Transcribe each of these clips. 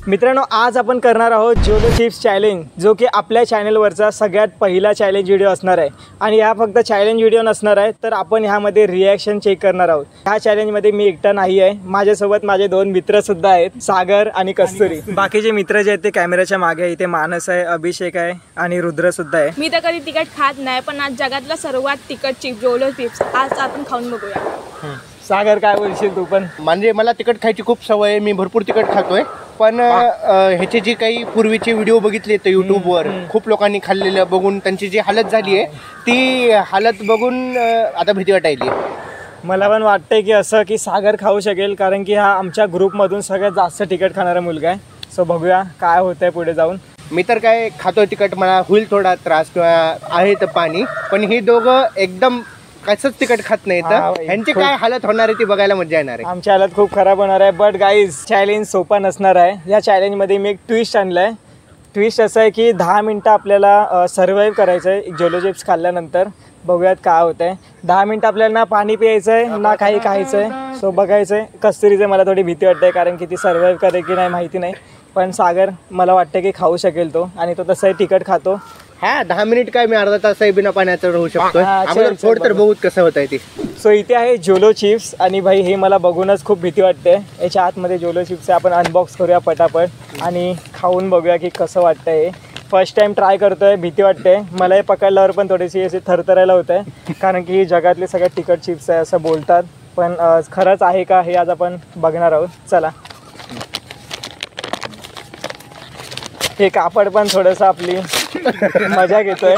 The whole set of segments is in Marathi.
मित्रांनो, आज आपण करणार आहोत जोलो चिप्स चॅलेंज, जो की आपल्या चॅनलवरचा सगळ्यात पहिला चॅलेंज व्हिडिओ असणार आहे। आणि हा फक्त चॅलेंज व्हिडिओ नसणार आहे, तर आपण ह्यामध्ये रिॲक्शन चेक करणार आहोत। ह्या चॅलेंजमध्ये मी एकटा नाही आहे, माझ्यासोबत माझे दोन मित्रसुद्धा आहेत, सागर आणि कस्तुरी। बाकीचे मित्र जे आहेत ते कॅमेऱ्याच्या मागे, इथे मानस आहे, अभिषेक आहे आणि रुद्रसुद्धा आहे। मी तर कधी तिखट खात नाही, पण आज जगातला सर्वात तिखट चिप्स जोलो चिप्स आज आपण खाऊन बघूया। सागर, काय बोलशील तू? पण म्हणजे मला तिखट खायची खूप सवय आहे, मी भरपूर तिखट खातोय, पण ह्याचे जे काही पूर्वीचे व्हिडिओ बघितले तर यूट्यूबवर खूप लोकांनी खाल्लेलं बघून त्यांची जी हालत झाली आहे ती हालत बघून आता भीती वाटायली। मला पण वाटतंय की असं की सागर खाऊ शकेल, कारण की हा आमच्या ग्रुपमधून सगळ्यात जास्त तिखट खाणारा मुलगा आहे। सो बघूया काय होतंय पुढे जाऊन। मी तर काय खातोय तिखट, मला होईल थोडा त्रास किंवा आहे तर पाणी, पण ही दोघं एकदम कसंच तिखट खात नाही, तर ह्यांची काय हालत होणार आहे ती बघायला मजा येणार आहे। आमची हालत खूप खराब होणार आहे। बट गाईज, चॅलेंज सोपा नसणार आहे। या चॅलेंजमध्ये मी एक ट्विस्ट आणलाय। ट्विस्ट असं आहे की 10 मिनटं आपल्याला सर्व्हाइव्ह करायचं आहे जोलो चिप्स खाल्ल्यानंतर। बघूयात काय होतं आहे। 10 मिनटं आपल्याला ना पाणी प्यायचं आहे ना काही खायचं आहे। सो बघायचं आहे। कस्तुरीचं मला थोडी भीती वाटते, कारण की ती सर्व्हाइव्ह करेल की नाही माहिती नाही, पण सागर मला वाटतं की खाऊ शकेल तो, आणि तो तसंही तिखट खातो। हा 10 मिनिट काय, मी अर्धा तासही बिना पाण्याचं राहू शकतो। आपण फोड तर बघूत कसं होत आहे ते। सो इथे आहे जोलो चिप्स, आणि भाई हे मला बघूनच खूप भीती वाटते। याच्या आतमध्ये जोलो चिप्स आहे, आपण अनबॉक्स करूया पटापट आणि खाऊन बघूया की कसं वाटतंय। फर्स्ट टाइम ट्राय करतोय, भीती वाटते मला। हे पकडल्यावर पण थोडीशी अशी थरथरायला होत आहे, कारण की जगातले सगळ्यात तिखट चिप्स आहे असं बोलतात, पण खरंच आहे का हे आज आपण बघणार आहोत। चला, हे कापड पण थोडंसं आपली मजा घेतोय।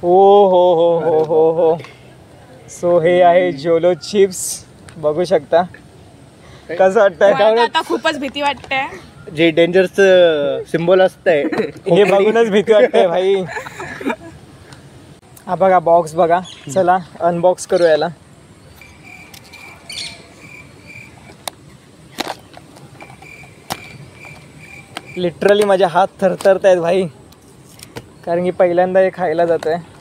ओ हो हो हो हो हो। सो हे आहे जोलो चिप्स, बघू शकता। कसं वाटतंय? आता खूपच भीती वाटते। जे डेंजरचं सिम्बॉल असतंय हे बघूनच भीती वाटते भाई। हा बघा बॉक्स बघा, चला अनबॉक्स करू याला। लिटरली माझे हात थरथरत आहेत भाई, कारण की पहिल्यांदा हे खायला जात आहे।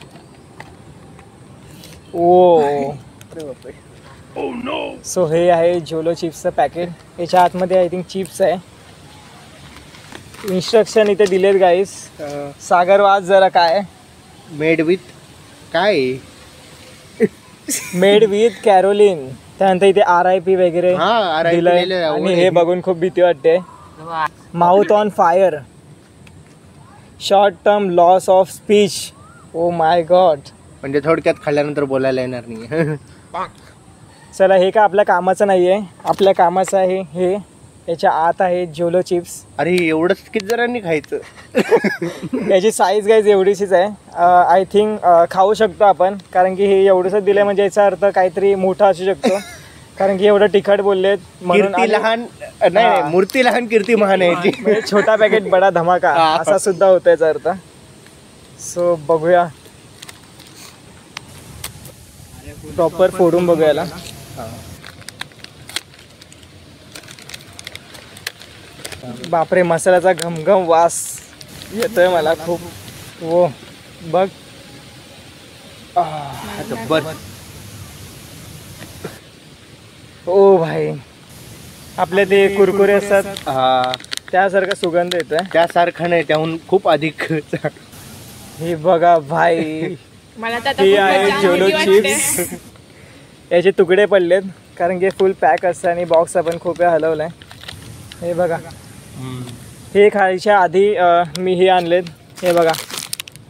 ओ सो हे आहे जोलो चिप्सचं पॅकेट। याच्या आतमध्ये आय थिंक चिप्स आहे। इन्स्ट्रक्शन इथे दिलेत गाईस। सागर वाच जरा काय। मेड विथ काय, मेड विथ कॅरोलिन, त्यानंतर इथे RIP वगैरे दिलंय, दिलंय। आणि हे बघून खूप भीती वाटते। Mouth on fire, short term loss of speech. Oh my God, म्हणजे थोडक्यात खाल्ल्यानंतर बोलायला येणार नाही। चला, हे का आपल्या कामाचं नाही आहे, आपल्या कामाचं आहे हे। याच्या आत आहे जोलो चिप्स। अरे एवढंच किती जणांनी खायचं? याची साईज गाईज एवढीशीच आहे। आय थिंक खाऊ शकतो आपण, कारण की हे एवढंच दिलं म्हणजे याचा अर्थ काहीतरी मोठा असू शकतो, कारण की एवढं तिखट बोललेत म्हणून। कीर्ती लहान नाही, मूर्ती लहान कीर्ती महान आहे याची। म्हणजे छोटा पॅकेट बडा धमाका असा सुद्धा होता याचा अर्थ। सो बघूया, प्रॉपर फोडून बघूया याला। बापरे, मसाल्याचा घमघम वास येतोय मला खूप। हो बघ, ओ भाई, आपले ते कुरकुरे असतात त्यासारखा सुगंध येतोय। त्यासारखं नाही, त्याहून खूप अधिक। हे बघा भाई, मला तर हे आहे जोलो चिप्स। याचे तुकडे पडलेत, कारण की फुल पॅक असतं आणि बॉक्स आपण खूप वेळा हलवलाय। हे बघा, हे खायच्या आधी मी हे आणलेत, हे बघा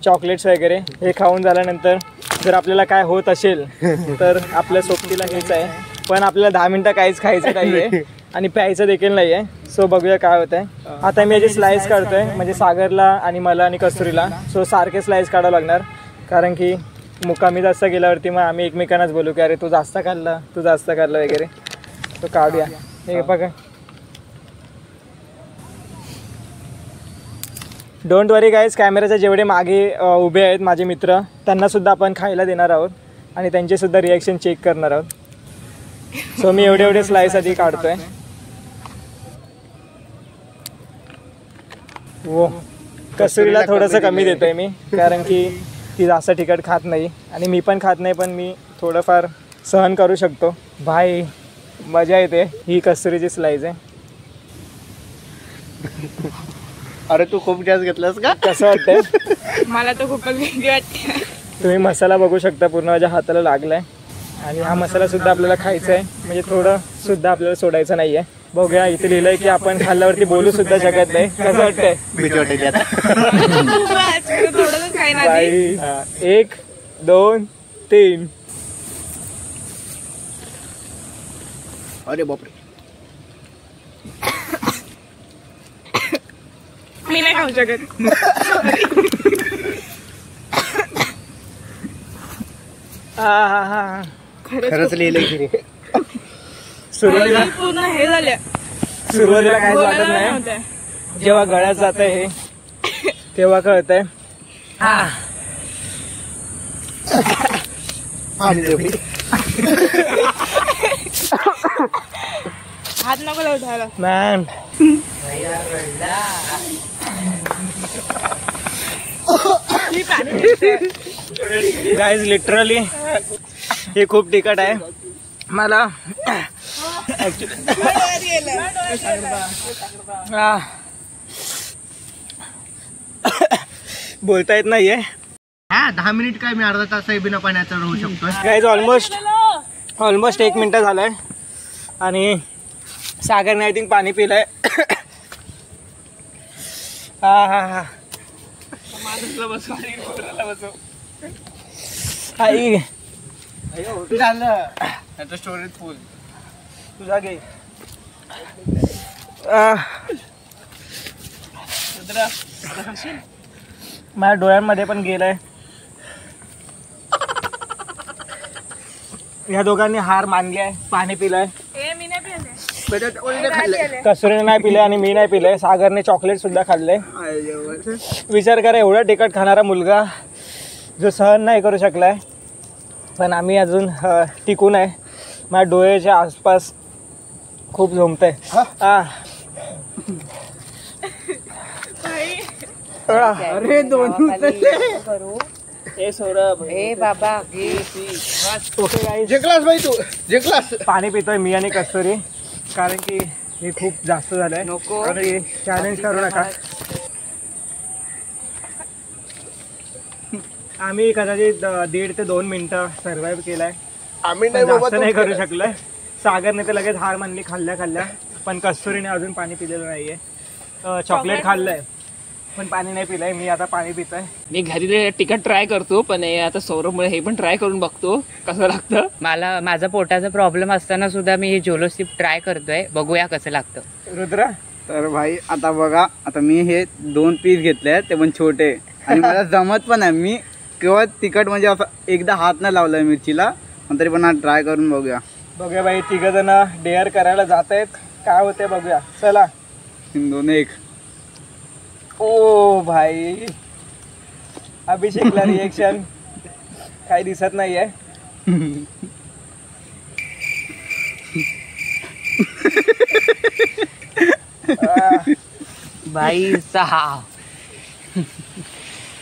चॉकलेट्स वगैरे। हे खाऊन झाल्यानंतर जर आपल्याला काय होत असेल तर आपल्या सोबतीला हेच आहे, पण आपल्याला 10 मिनटं काहीच खायचं नाही आहे आणि प्यायचं देखील नाही आहे। सो बघूया काय होत आहे। आता मी याची स्लाइस काढतोय, म्हणजे सागरला आणि मला आणि कस्तुरीला। सो सारखे स्लाइस काढावं लागणार, कारण की मुक्कामी जास्त गेल्यावरती मग आम्ही एकमेकांनाच बोलू की अरे तू जास्त खाल्लं, तू जास्त खाल्लं वगैरे। तो काढूया। हे बघा, डोंट वरी गाईज, कॅमेऱ्याच्या जेवढे मागे उभे आहेत माझे मित्र, त्यांनासुद्धा आपण खायला देणार आहोत। आणि त्यांचे सुद्धा रिॲक्शन चेक करणार आहोत. सो मी एवढे स्लाइस आधी काढतोय. हो, कस्तुरीला थोडंसं कमी देतोय मी, कारण की ती जास्त तिखट खात नाही आणि मी पण खात नाही, पण मी थोडंफार सहन करू शकतो. भाई मजा येते. ही कस्तुरीची स्लाइस आहे. अरे तू खूप जास्त घेतलास का? कसं वाटतंय? मला तर खूपच वेगळी वाटते. तुम्ही मसाला बघू शकता, पूर्ण माझ्या हाताला लागलाय. आणि हा मसाला सुद्धा आपल्याला खायचा आहे, म्हणजे थोडं सुद्धा आपल्याला सोडायचं नाहीये. बघूया, इथे लिहिलंय की आपण खाल्ल्यावरती बोलू सुद्धा शकत नाही. कसं वाटतंय? भीती वाटायची आता. थोडंच काही नाही. बाई 1 2 3. अरे बापरे. मी नाही खाऊ शकत. खरंच लिहिलंय की रे. सुरुवातीला पूर्ण हे झालं. काय वाटत नाही. नव्हतं. जेव्हा गळ्यात जात आहे हे तेव्हा कळतंय. हात नको लावू उठायला. मॅम गाईज लिटरली हे खूप तिखट आहे. मला बोलता येत नाहीये. 10 मिनिट काय, मी अर्धा तास बिना पाण्याचा राहू शकतो. गाईज ऑलमोस्ट 1 मिनिट झालंय आणि सागरने आय थिंक पाणी पिलंय. आई झालं स्टोरेज फुल. तुझा घे. माझ्या डोळ्यांमध्ये पण गेलंय. ह्या दोघांनी हार मानली आहे. पाणी पिलंय. मी नाही पिले. कस्तुरीने नाही पिले आणि मी नाही पिले. सागरने चॉकलेट सुद्धा खाल्ले. विचार करा, एवढा तिखट खाणारा मुलगा जो सहन नाही करू शकलाय, पण आम्ही अजून टिकून आहे. माझ्या डोळ्याच्या आसपास खूप झोंबतंय. अरे बाबा ओके गाईज, जिंकलास भाई, तू जिंकलास. पाणी पितोय मी आणि कस्तुरी, कारण की हे खूप जास्त झालंय. नको. आणि चॅलेंज करू नका. आम्ही कदाचित 1.5 ते 2 मिनिटं सर्व्हाइव्ह केलाय. आम्ही पण जास्त नाही करू शकलोय. सागरने तर लगेच हार मानली खाल्ल्या, पण कस्तुरीने अजून पाणी पिलेलं नाहीये. चॉकलेट खाल्लंय पण पाणी नाही पिलंय. मी आता पाणी पितोय. मी घरी तिखट ट्राय करतो, पण आता सौरभमुळे हे पण ट्राय करून बघतो कसं लागतं. मला माझा पोटाचा प्रॉब्लेम असताना सुद्धा मी हे जोलो सिप ट्राय करतोय. बघूया कसं लागतं. रुद्र, तर भाई आता बघा, आता मी हे 2 पीस घेतले ते पण छोटे, आणि मला जमत पण आहे. मी केव्हा तिखट म्हणजे असं एकदा हात नाही लावलाय मिरचीला, पण तरी पण ट्राय करून बघूया. बाई 3 जण डेअर करायला जात आहेत. काय होते बघूया. चला. 2 1. ओ भाई, अभिषेकला रिएक्शन काही दिसत नाहीये. बाई 6.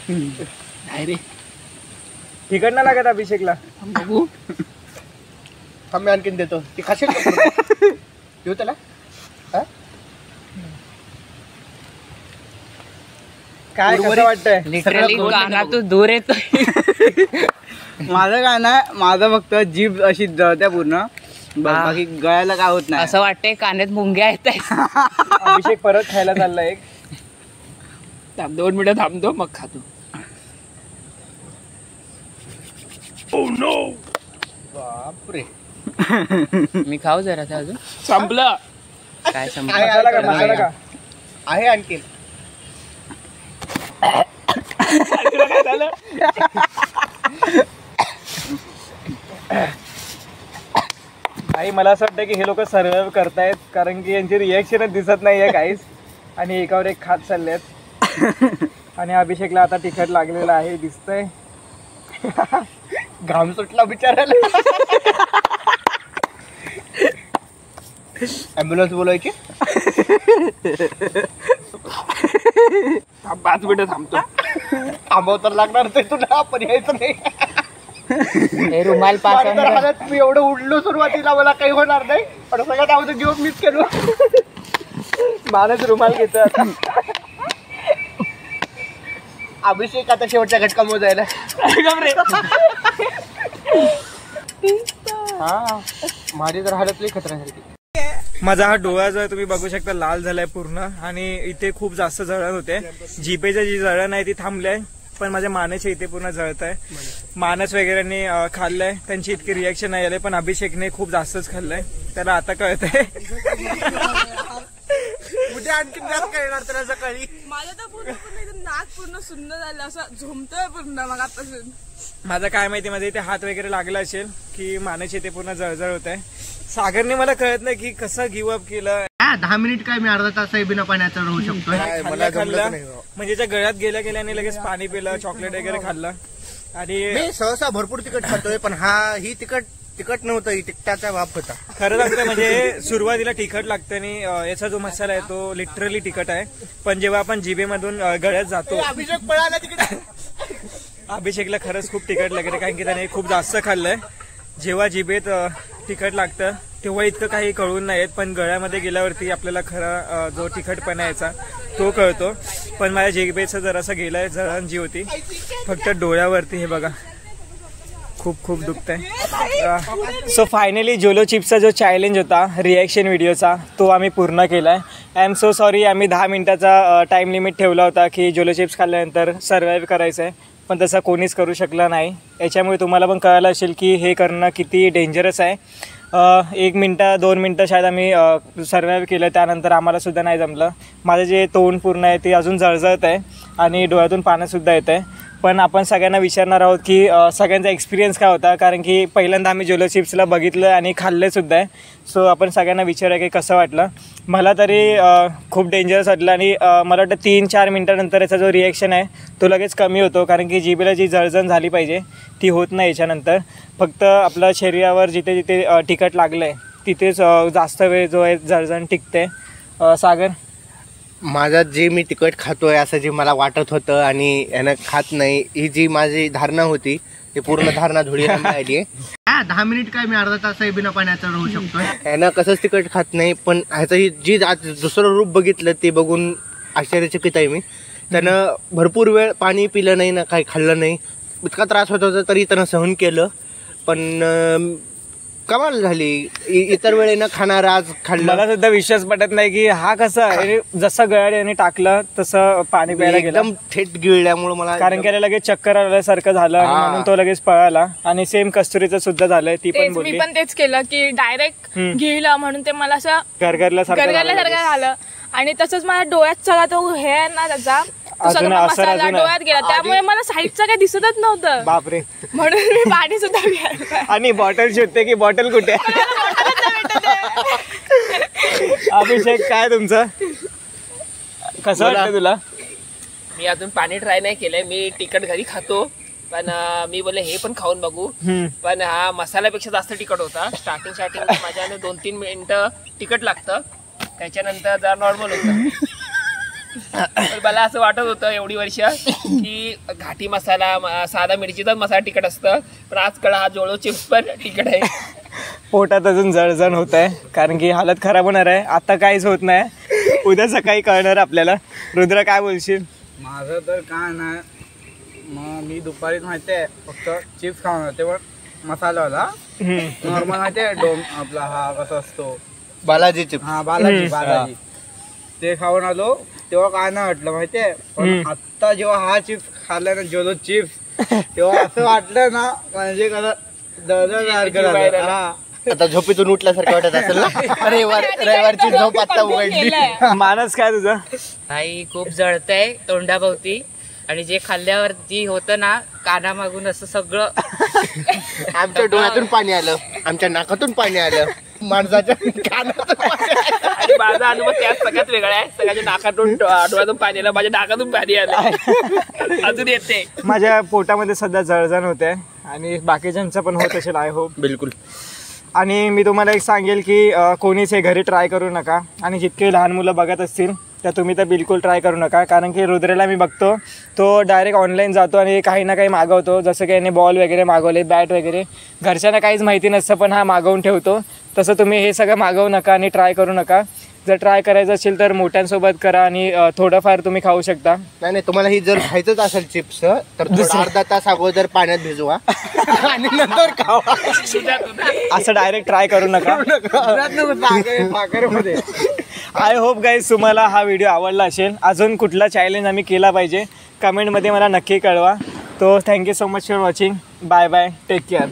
नाही रे, तिखट नाही लागत अभिषेकला. बघू. आम्ही आणखीन देतो. ती खाशील का? देऊ त्याला. काय कसं वाटतंय? लिटरली कानातून दूर येतोय. माझं काय नाही, माझं फक्त जीभ अशी जळते पूर्ण, बाकी गळ्याला काय होत नाही. असं वाटतंय कानात मुंग्या येत आहेत. अभिषेक परत खायला चाललाय. एक 2 मिनिटं थांबतो मग खातो. बापरे. मी खाऊ जरा ते अजून. संपलं. काय समज मसाला का? मसाला का? आहे आणखीन. काय झालं? आई मला असं वाटतं की हे लोक सर्व्हाइव्ह करतायत, कारण की यांची रिएक्शनच दिसत नाहीये काहीच, आणि एकावर एक खात चाललेत. आणि अभिषेकला आता तिखट लागलेलं आहे दिसतंय. घाम सुटला बिचारायला. ॲम्ब्युलन्स बोलायची. 5 मिनिटं थांबतो. थांबव तर लागणार ते तुला, पण यायचं नाही. हे रुमाल पास माझ्या तर हालत मी एवढं उडलो सुरुवातीला, मला काही होणार नाही, पण सगळ्यात अगोदर गिव्ह मिस केलो. मानस रुमाल घेतो आता. अभिषेक आता शेवटच्या घटका मोजायला. हा माझी तर हालत लई खतऱ्यासारखी. माझा हा डोळा जो आहे तुम्ही बघू शकता लाल झालाय पूर्ण, आणि इथे खूप जास्त जळण होते. जिभेची जी जळण आहे ती थांबली आहे, पण माझ्या मानेच्या इथे पूर्ण जळत आहे. मानस वगैरेने खाल्लंय, त्यांची इतकी रिॲक्शन नाही आले, पण अभिषेकने खूप जास्तच खाल्लंय, त्याला आता कळतंय. उद्या आणखी जास्त कळणार त्याला सकाळी. माझं तर पूर्ण नाक पूर्ण सुंदर झालं, असं झोमतोय पूर्ण मगापासून. माझं काय माहिती, मध्ये इथे हात वगैरे लागला असेल की मानेच्या इथे पूर्ण जळजळ होत आहे. सागरने मला कळत नाही की कसं गिव्ह अप केलं. 10 मिनिट काय मी अर्धा तास बिना पाण्याचा राहू शकतो. खाल्लं म्हणजे त्या गळ्यात गेल्या गेल्याने लगेच पाणी पिलं, चॉकलेट वगैरे खाल्लं. आणि मी सहसा भरपूर तिखट खातोय, पण ही तिखट नव्हतं, ही तिखटाचा वाप होता. खरं सांगतं म्हणजे सुरुवातीला तिखट लागतं, आणि याचा जो मसाला आहे तो लिटरली तिखट आहे, पण जेव्हा आपण जिभेमधून गळ्यात जातो. अभिषेक पळाला तिकडे. अभिषेकला खरंच खूप तिखट लागते, कारण की त्याने खूप जास्त खाल्लंय. जेव्हा जिभेत तिखट लागतं तेव्हा इतकं काही कळून नाही येत, पण गळ्यामध्ये गेल्यावरती आपल्याला खरा जो तिखटपणा याचा तो कळतो. पण माझ्या जिभेचं जरासं गेलंय, जळण जी होती फक्त डोळ्यावरती. हे बघा खूप खूप दुखतंय. सो फायनली जोलो चिप्सचा जो चॅलेंज होता रिॲक्शन व्हिडिओचा तो आम्ही पूर्ण केलाय. आय एम सो सॉरी, आम्ही 10 मिनिटाचा टाइम लिमिट ठेवला होता की जोलो चिप्स खाल्ल्यानंतर सर्वाइव्ह करायचं आहे, पण तसं कोणीच करू शकलं नाही. याच्यामुळे तुम्हाला पण कळालं असेल की हे करणं किती डेंजरस आहे. 1 मिनटं 2 मिनटं शायद आम्ही सर्वाइव्ह केलं, त्यानंतर आम्हाला सुद्धा नाही जमलं. माझं जे तोंड पूर्ण आहे ते अजून जळजळत आहे आणि डोळ्यातून पाणीसुद्धा येत आहे. पण आपण सगळ्यांना विचारणार आहोत की सगळ्यांचा एक्सपिरियन्स काय होता, कारण की पहिल्यांदा आम्ही जोलो चिप्सला बघितलं आणि खाल्लेसुद्धा आहे. सो आपण सगळ्यांना विचारूया की कसं वाटलं. मला तरी खूप डेंजरस वाटलं, आणि मला वाटतं 3-4 मिनटानंतर याचा जो रिॲक्शन आहे तो लगेच कमी होतो, कारण की जिभेला जी जळजण झाली पाहिजे ती होत नाही याच्यानंतर. फक्त आपल्या शरीरावर जिथे जिथे तिखट लागलं आहे तिथेच जास्त वेळ जो आहे जळजण टिकते. सागर, माझा जे मी तिखट खातोय असं जे मला वाटत होतं आणि यानं खात नाही, ही जी माझी धारणा होती ती पूर्ण धारणा धुळीला मिळाली आहे. 10 मिनिट काय मी अर्धा तास बिना पाण्याचा राहू शकतोय. यानं कसंच तिखट खात नाही, पण ह्याचं जी दुसरं रूप बघितलं ते बघून आश्चर्यचकित आहे मी. त्यानं भरपूर वेळ पाणी पिलं नाही ना, काही खाल्लं नाही, इतका त्रास होत होता तरी त्यानं सहन केलं. पण कमाल झाली. इतर वेळेनं खाणार आज खाल्लं. मला सुद्धा विश्वास पटत नाही की हा कसा जसं गळ्याने टाकलं तसं पाणी प्यायला गेलं, एकदम थेट गिळल्यामुळे मला, कारण की लगेच चक्कर आल्यासारखं झालं आणि म्हणून तो लगेच पळाला. आणि सेम कस्तुरीचं सुद्धा झालंय, ती पण बोलली. मी पण तेच केलं की डायरेक्ट घेला, म्हणून ते मला असं गरगरल्यासारखं झालं. आणि तसंच माझ्या डोळ्यात सगळा तो हे आहे ना त्याचा अजून असर मसाला डोळ्यात गेला, त्यामुळे मला साईडचं काही दिसतच नव्हतं. बापरे, म्हणून मी पाणी सुद्धा प्यायला. आणि बॉटल शोधते की बॉटल कुठे. अभिषेक काय तुमचं कसं वाटतं तुला? मी अजून पाणी ट्राय नाही केलंय. मी तिखट घरी खातो, पण मी बोलले हे पण खाऊन बघू. पण हा मसाल्यापेक्षा जास्त तिखट होता. स्टार्टिंग माझ्याने 2-3 मिनिटं तिखट लागतं, त्याच्यानंतर जरा नॉर्मल होतं. मला असं वाटत होतं एवढी वर्ष की घाटी मसाला, साधा मिरचीचाच मसाला तिखट असतं, पण आज कळलं हा जोलो चिप्स पण तिखट आहे. पोटात अजून जळजण होत आहे, कारण की हालत खराब होणार आहे. आता काहीच होत नाही, उद्या सकाळी कळणार आपल्याला. रुद्र काय बोलशील? माझं तर काय नाही, मग मी दुपारीच माहितीये फक्त चिप्स खाऊन होते, पण मसालावाला नॉर्मल माहितीये आपला हा कसा असतो बालाजी चिप्स. हा बालाजी ते खाऊन आलो, तेव्हा काय नाही वाटलं माहितीये. पण आता जेव्हा हा चिप्स खाल्ला ना, जोलो चिप्स, तेव्हा असं वाटलं ना म्हणजे कसं आता झोपेतून उठल्यासारखं वाटत असेल ना. रविवारची झोप आता उघडली. मानस काय तुझं? काही खूप जळतंय तोंडाभोवती, आणि जे खाल्ल्यावरती होतं ना कानामागून असं सगळं. आमच्या डोळ्यातून पाणी आलं, आमच्या नाकातून पाणी आलं, माणसाच्या कानातून पाणी आलं. आणि माझा अनुभव त्यात सगळ्यात वेगळा आहे. सगळ्याच्या नाकातून डोळ्यातून पाणी आलं, माझ्या नाकातून पाणी आलं अजून येते. माझ्या पोटामध्ये सध्या जळजण होते आणि बाकीच्यांचं पण होत असेल आय होप. बिलकुल. आणि मी तुम्हाला एक सांगेल की कोणीच हे घरी ट्राय करू नका. आणि जितके लहान मुलं बघत असतील तर तुम्ही तर बिलकुल ट्राय करू नका. कारण की रुद्रेला मी बघतो तो डायरेक्ट ऑनलाईन जातो आणि काही ना काही मागवतो. जसं की याने बॉल वगैरे मागवले, बॅट वगैरे. घरच्यांना काहीच माहिती नसतं पण हा मागवून ठेवतो. तसं तुम्ही हे सगळं मागवू नका आणि ट्राय करू नका. जर ट्राय करायचं असेल तर मोठ्यांसोबत करा आणि थोडंफार तुम्ही खाऊ शकता. नाही तुम्हाला ही जर खायचंच असेल चिप्स तर अर्धा तास अगोदर पाण्यात भिजवा आणि नंतर खावा. असं डायरेक्ट ट्राय करू नका. आय होप गाईज तुम्हाला हा व्हिडिओ आवडला असेल. अजून कुठला चॅलेंज आम्ही केला पाहिजे कमेंटमध्ये मला नक्की कळवा. तो thank you so much for watching. Bye bye, take care.